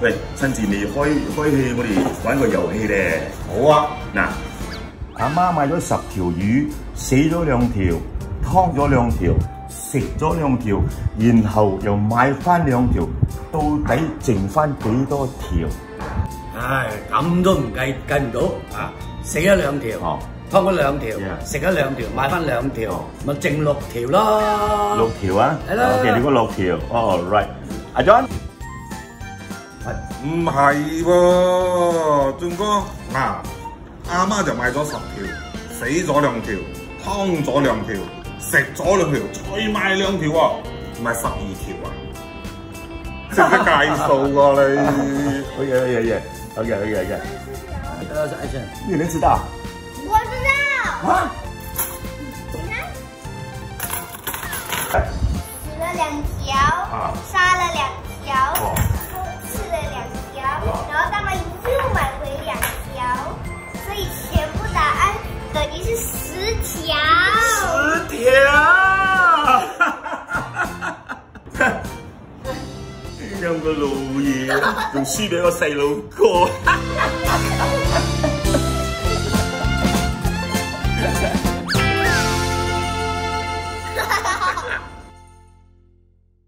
喂，趁住未開戲，我哋玩個遊戲咧。好啊，嗱，阿媽買咗10條魚，死咗2條，劏咗2條，食咗2條，然後又買翻2條，到底剩翻幾多條？唉，咁都唔計唔到啊！死咗2條，劏咗2條，食咗2條，買翻2條，咪剩6條咯。6條啊？係啦。OK，你講6條。哦 ，right。阿 John。唔係喎，俊哥嗱，阿媽就買咗10條，死咗2條，劏咗2條，食咗2條，再買2條喎，唔係12條啊？識唔識計數喎你？OK。你能知道？我知道。啊？你看，死了2條，殺了2條，吃了2條，然後大媽又買回2條，所以全部答案等於是10條。10條！有個老嘢仲輸俾個細路哥。